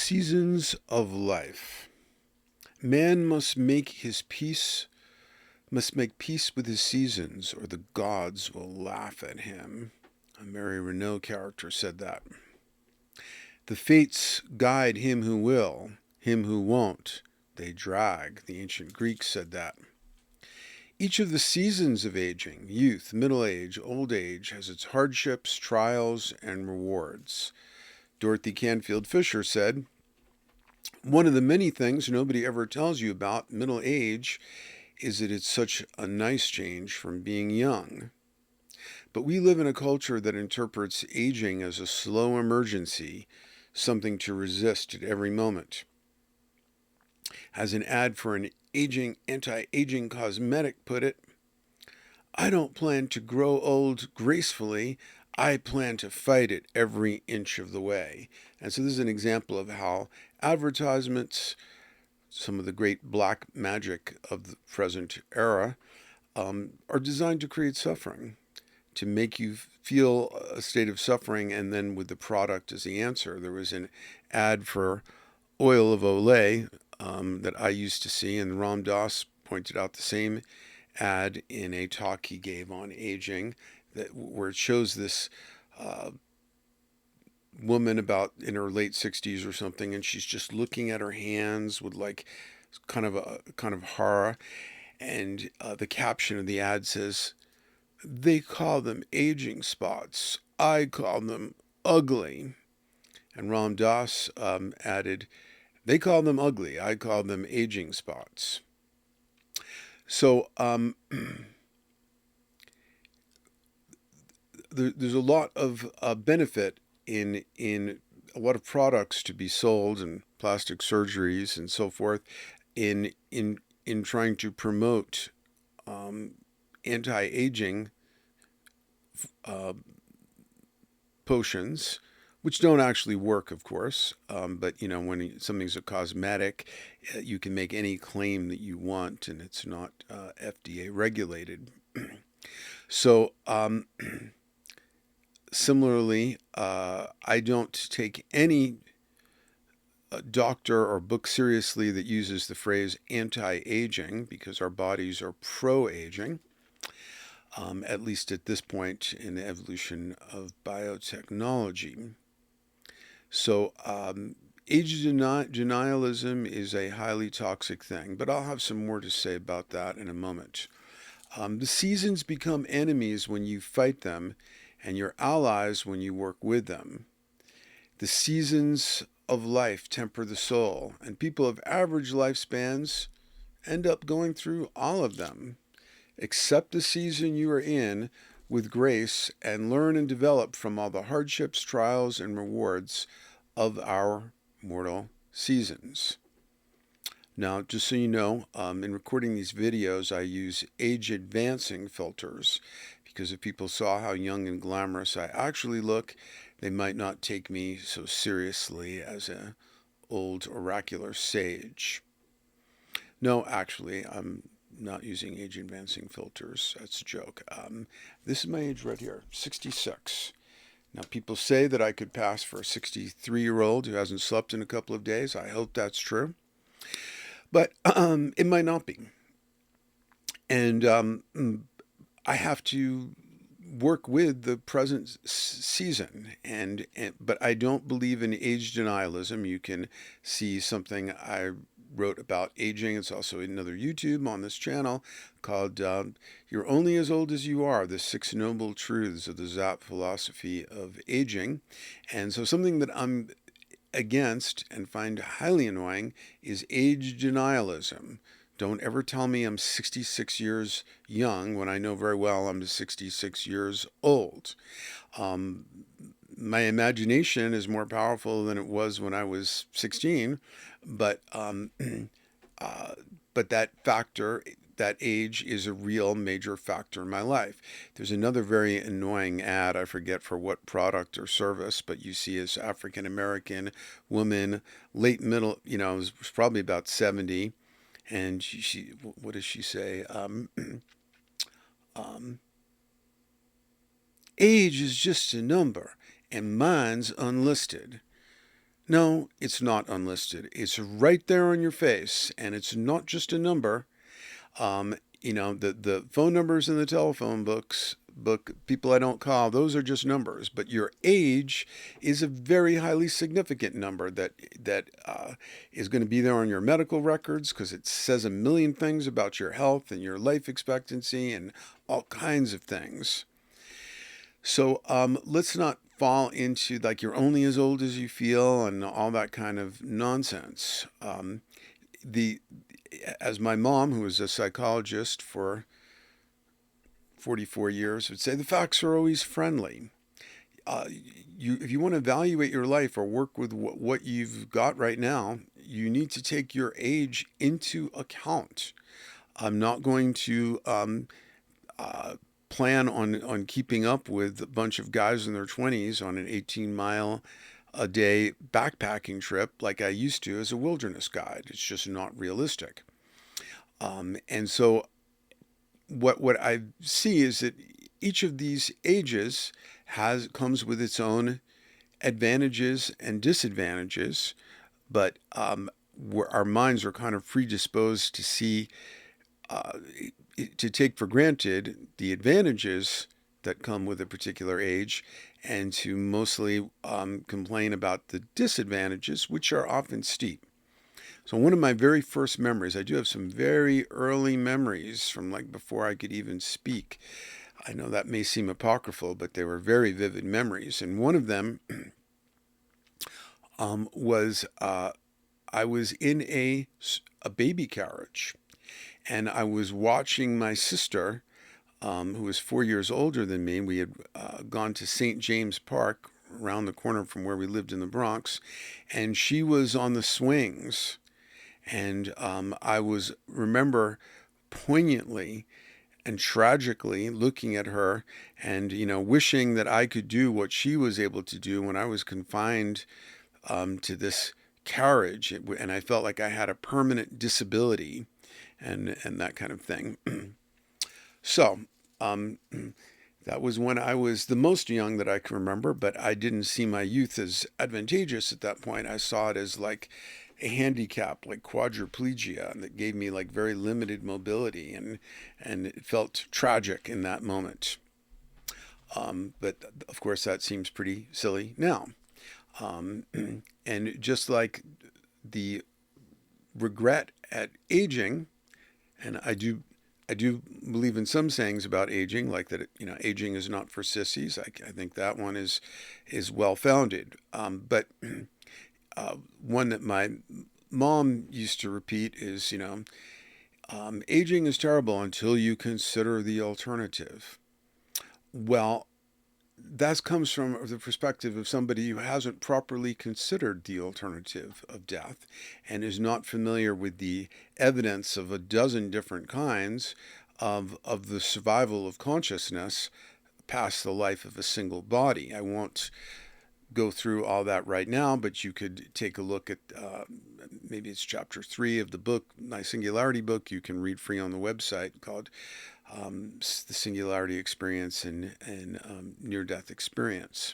Seasons of life. Man must make peace with his seasons, or the gods will laugh at him. A Mary Renault character said that. The fates guide him who will, him who won't, they drag. The ancient Greeks said that. Each of the seasons of aging, youth, middle age, old age, has its hardships, trials, and rewards. Dorothy Canfield Fisher said, "One of the many things nobody ever tells you about middle age is that it's such a nice change from being young." But we live in a culture that interprets aging as a slow emergency, something to resist at every moment. As an ad for an anti-aging cosmetic put it, "I don't plan to grow old gracefully. I plan to fight it every inch of the way." And so this is an example of how advertisements, some of the great black magic of the present era, are designed to create suffering, to make you feel a state of suffering, and then with the product as the answer. There was an ad for oil of Olay that I used to see, and Ram Dass pointed out the same ad in a talk he gave on aging, where it shows this woman about in her late 60s or something, and she's just looking at her hands with like kind of horror, and the caption of the ad says, "They call them aging spots. I call them ugly." And Ram Dass added, "They call them ugly. I call them aging spots." So there's a lot of benefit in a lot of products to be sold, and plastic surgeries and so forth, in trying to promote anti-aging potions, which don't actually work, of course. But when something's a cosmetic, you can make any claim that you want, and it's not FDA regulated. So similarly, I don't take any doctor or book seriously that uses the phrase anti-aging, because our bodies are pro-aging, at least at this point in the evolution of biotechnology. So age denialism is a highly toxic thing, but I'll have some more to say about that in a moment. The seasons become enemies when you fight them, and your allies when you work with them. The seasons of life temper the soul, and people of average lifespans end up going through all of them. Accept the season you are in with grace, and learn and develop from all the hardships, trials, and rewards of our mortal seasons. Now, just so you know, in recording these videos, I use age-advancing filters, because if people saw how young and glamorous I actually look, they might not take me so seriously as an old oracular sage. No, actually, I'm not using age-advancing filters. That's a joke. This is my age right here, 66. Now, people say that I could pass for a 63-year-old who hasn't slept in a couple of days. I hope that's true. But it might not be. And I have to work with the present season. But I don't believe in age denialism. You can see something I wrote about aging. It's also another YouTube on this channel called "You're Only as Old as You Are, the 6 Noble Truths of the Zap Philosophy of Aging." And so something that I'm against and find highly annoying is age denialism. Don't ever tell me I'm 66 years young when I know very well I'm 66 years old. My imagination is more powerful than it was when I was 16, but that factor, that age, is a real major factor in my life. There's another very annoying ad, I forget for what product or service, but you see this African American woman, late middle, was probably about 70, and she what does she say? Age is just a number, and mine's unlisted. No, it's not unlisted. It's right there on your face, and it's not just a number. The phone numbers in the telephone book, people I don't call, those are just numbers. But your age is a very highly significant number that is going to be there on your medical records because it says a million things about your health and your life expectancy and all kinds of things. So let's not fall into like you're only as old as you feel and all that kind of nonsense. The As my mom, who was a psychologist for 44 years, would say, the facts are always friendly. Uh, if you want to evaluate your life or work with what you've got right now, you need to take your age into account. I'm not going to uh, plan on keeping up with a bunch of guys in their 20s on an 18-mile a day backpacking trip like I used to as a wilderness guide. It's just not realistic. And so what I see is that each of these ages has comes with its own advantages and disadvantages, but our minds are kind of predisposed to see uh, to take for granted the advantages that come with a particular age and to mostly complain about the disadvantages, which are often steep. So, one of my very first memories, I do have some very early memories from like before I could even speak. I know that may seem apocryphal, but they were very vivid memories. And one of them was I was in a baby carriage and I was watching my sister, who was 4 years older than me. We had gone to St. James Park around the corner from where we lived in the Bronx, and she was on the swings. And I was remember poignantly and tragically looking at her and wishing that I could do what she was able to do when I was confined to this carriage, and I felt like I had a permanent disability and that kind of thing. So um, that was when I was the most young that I can remember, but I didn't see my youth as advantageous at that point. I saw it as like a handicap, like quadriplegia, and that gave me like very limited mobility, and it felt tragic in that moment. But of course, that seems pretty silly now. Um, and just like the regret at aging, and I do believe in some sayings about aging, like that aging is not for sissies. I think that one is well founded. But one that my mom used to repeat is, aging is terrible until you consider the alternative. Well, that comes from the perspective of somebody who hasn't properly considered the alternative of death and is not familiar with the evidence of a dozen different kinds of the survival of consciousness past the life of a single body. I won't go through all that right now, but you could take a look at maybe it's chapter 3 of the book, my Singularity book, you can read free on the website, called The Singularity Experience and Near Death Experience.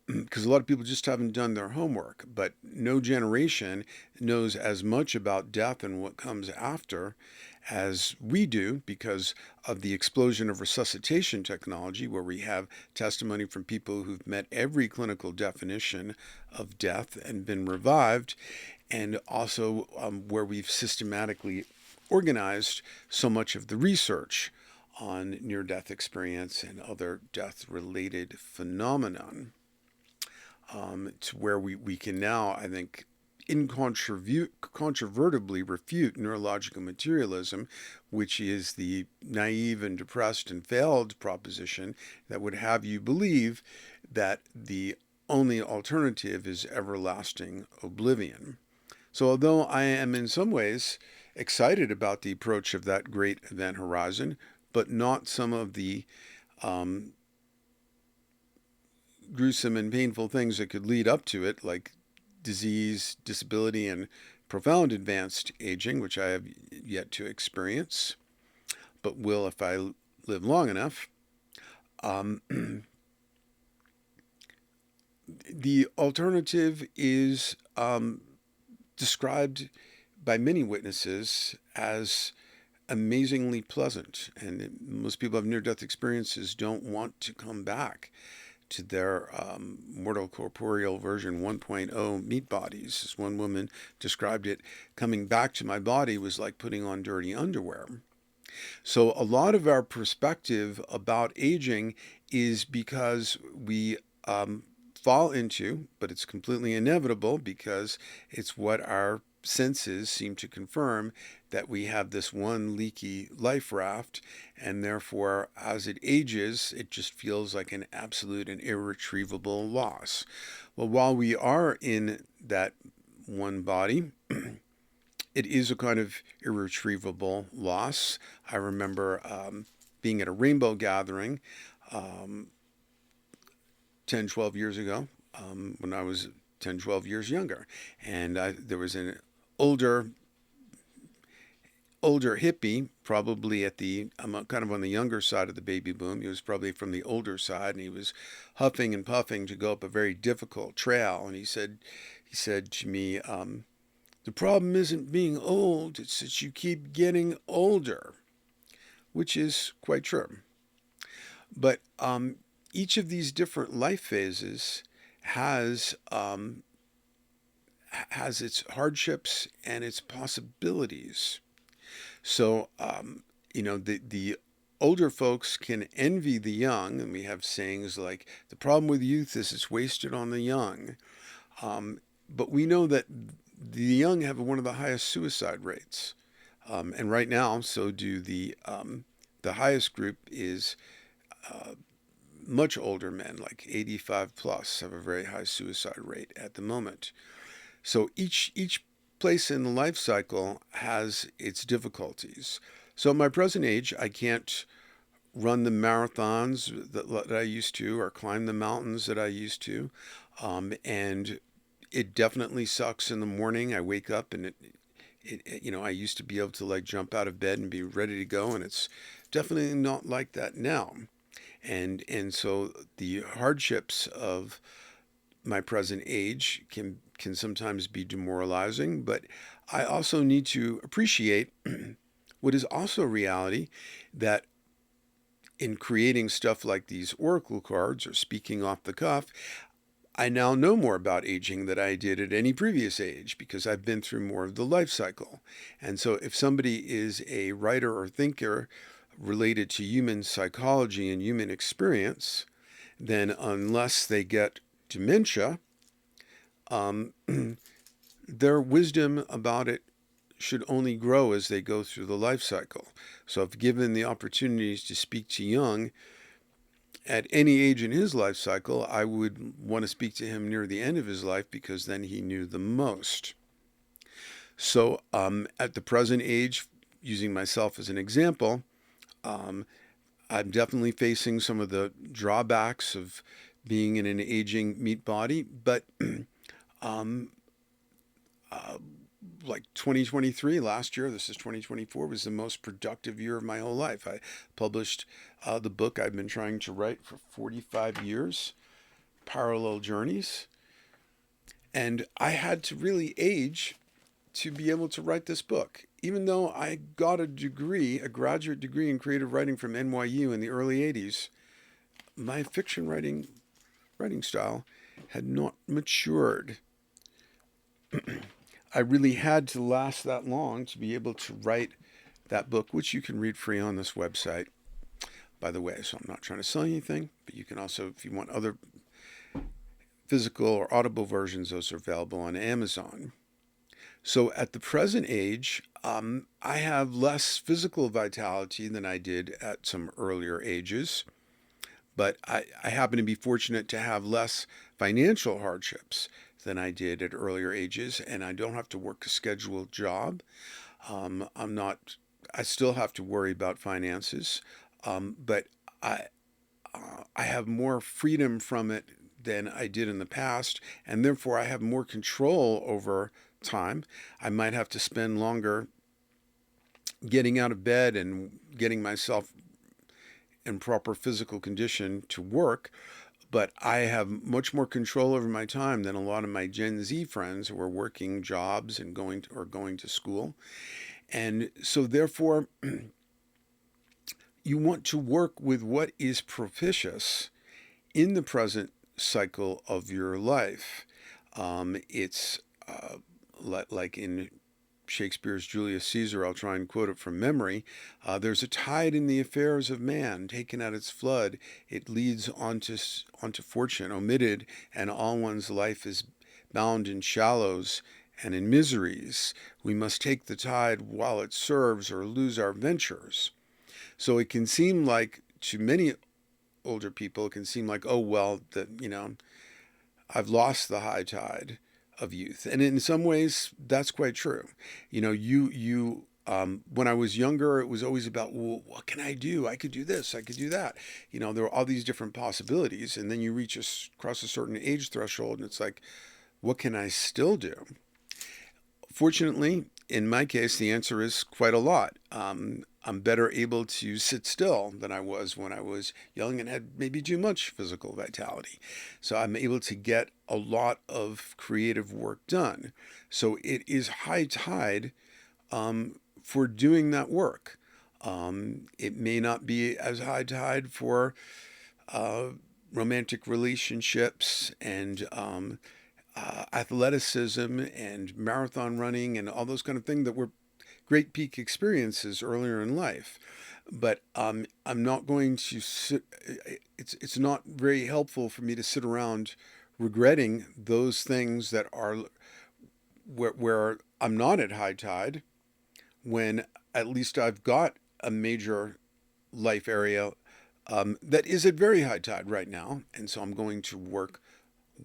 Because a lot of people just haven't done their homework, but no generation knows as much about death and what comes after as we do because of the explosion of resuscitation technology, where we have testimony from people who've met every clinical definition of death and been revived, and also where we've systematically organized so much of the research on near-death experience and other death-related phenomenon, to where we can now, I think, incontrovertibly refute neurological materialism, which is the naive and depressed and failed proposition that would have you believe that the only alternative is everlasting oblivion. So although I am in some ways excited about the approach of that great event horizon, but not some of the um, gruesome and painful things that could lead up to it, like disease, disability, and profound advanced aging, which I have yet to experience, but will if I live long enough. Um, The alternative is described by many witnesses as amazingly pleasant, and most people have near-death experiences don't want to come back to their mortal corporeal version 1.0 meat bodies. As one woman described it, coming back to my body was like putting on dirty underwear. So a lot of our perspective about aging is because we fall into, but it's completely inevitable because it's what our senses seem to confirm, that we have this one leaky life raft, and therefore, as it ages, it just feels like an absolute and irretrievable loss. Well, while we are in that one body, it is a kind of irretrievable loss. I remember being at a rainbow gathering um, 10, 12 years ago, when I was 10, 12 years younger. And there was an older older hippie, probably at the, I'm kind of on the younger side of the baby boom. He was probably from the older side, and he was huffing and puffing to go up a very difficult trail. And he said to me, the problem isn't being old, it's that you keep getting older, which is quite true. But each of these different life phases has has its hardships and its possibilities. So, the older folks can envy the young, and we have sayings like, the problem with youth is it's wasted on the young. But we know that the young have one of the highest suicide rates. And right now, so do the highest group is uh, much older men, like 85 plus, have a very high suicide rate at the moment. So each place in the life cycle has its difficulties. So at my present age, I can't run the marathons that I used to, or climb the mountains that I used to, and it definitely sucks in the morning. I wake up and I used to be able to like jump out of bed and be ready to go, and it's definitely not like that now. And so the hardships of my present age can sometimes be demoralizing, but I also need to appreciate what is also reality, that in creating stuff like these oracle cards or speaking off the cuff, I now know more about aging than I did at any previous age because I've been through more of the life cycle. And so if somebody is a writer or thinker related to human psychology and human experience, then unless they get dementia, um, their wisdom about it should only grow as they go through the life cycle. So, if given the opportunities to speak to Jung at any age in his life cycle, I would want to speak to him near the end of his life because then he knew the most. So, at the present age, using myself as an example, um, I'm definitely facing some of the drawbacks of being in an aging meat body, but um, uh, like 2023, last year, this is 2024, was the most productive year of my whole life. I published the book I've been trying to write for 45 years, Parallel Journeys. And I had to really age to be able to write this book. Even though I got a degree, a graduate degree in creative writing from NYU in the early 80s, my fiction writing style had not matured. I really had to last that long to be able to write that book, which you can read free on this website, by the way. So I'm not trying to sell you anything, but you can also, if you want other physical or audible versions, those are available on Amazon. So at the present age, I have less physical vitality than I did at some earlier ages, but I happen to be fortunate to have less financial hardships than I did at earlier ages, and I don't have to work a scheduled job. I'm not. I still have to worry about finances, but I I have more freedom from it than I did in the past, and therefore I have more control over time. I might have to spend longer getting out of bed and getting myself in proper physical condition to work, but I have much more control over my time than a lot of my Gen Z friends who are working jobs and going to school. And so therefore, you want to work with what is propitious in the present cycle of your life. It's like in Shakespeare's Julius Caesar, I'll try and quote it from memory. There's a tide in the affairs of man, taken at its flood. It leads onto fortune, omitted, and all one's life is bound in shallows and in miseries. We must take the tide while it serves, or lose our ventures. So it can seem like, to many older people, it can seem like, oh, well, that, I've lost the high tide of youth. And in some ways, that's quite true. When I was younger, it was always about, well, what can I do? I could do this, I could do that. There were all these different possibilities. And then you cross a certain age threshold, and it's like, what can I still do? Fortunately, in my case, the answer is quite a lot. I'm better able to sit still than I was when I was young and had maybe too much physical vitality. So I'm able to get a lot of creative work done. So it is high tide for doing that work. It may not be as high tide for romantic relationships and athleticism and marathon running and all those kind of things that were great peak experiences earlier in life. But I'm not going to sit. It's not very helpful for me to sit around regretting those things that are where I'm not at high tide, when at least I've got a major life area that is at very high tide right now, and so I'm going to work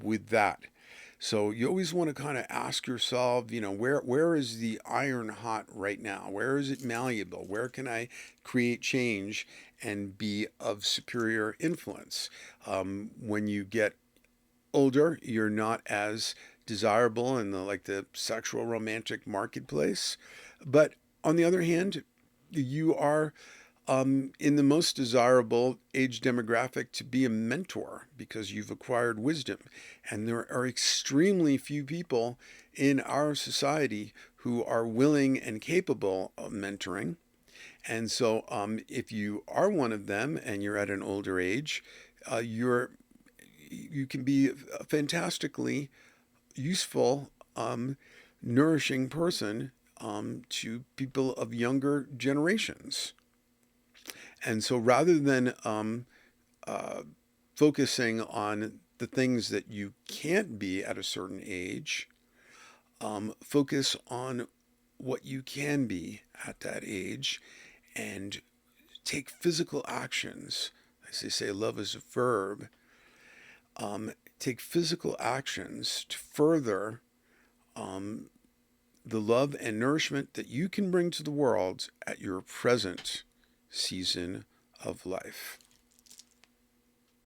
with that. So you always want to kind of ask yourself, where is the iron hot right now? Where is it malleable? Where can I create change and be of superior influence? When you get older, you're not as desirable in the sexual romantic marketplace, but on the other hand, you are in the most desirable age demographic to be a mentor because you've acquired wisdom. And there are extremely few people in our society who are willing and capable of mentoring. And so if you are one of them and you're at an older age, you can be a fantastically useful, nourishing person to people of younger generations. And so rather than focusing on the things that you can't be at a certain age, focus on what you can be at that age and take physical actions. As they say, love is a verb. Take physical actions to further the love and nourishment that you can bring to the world at your present season of life.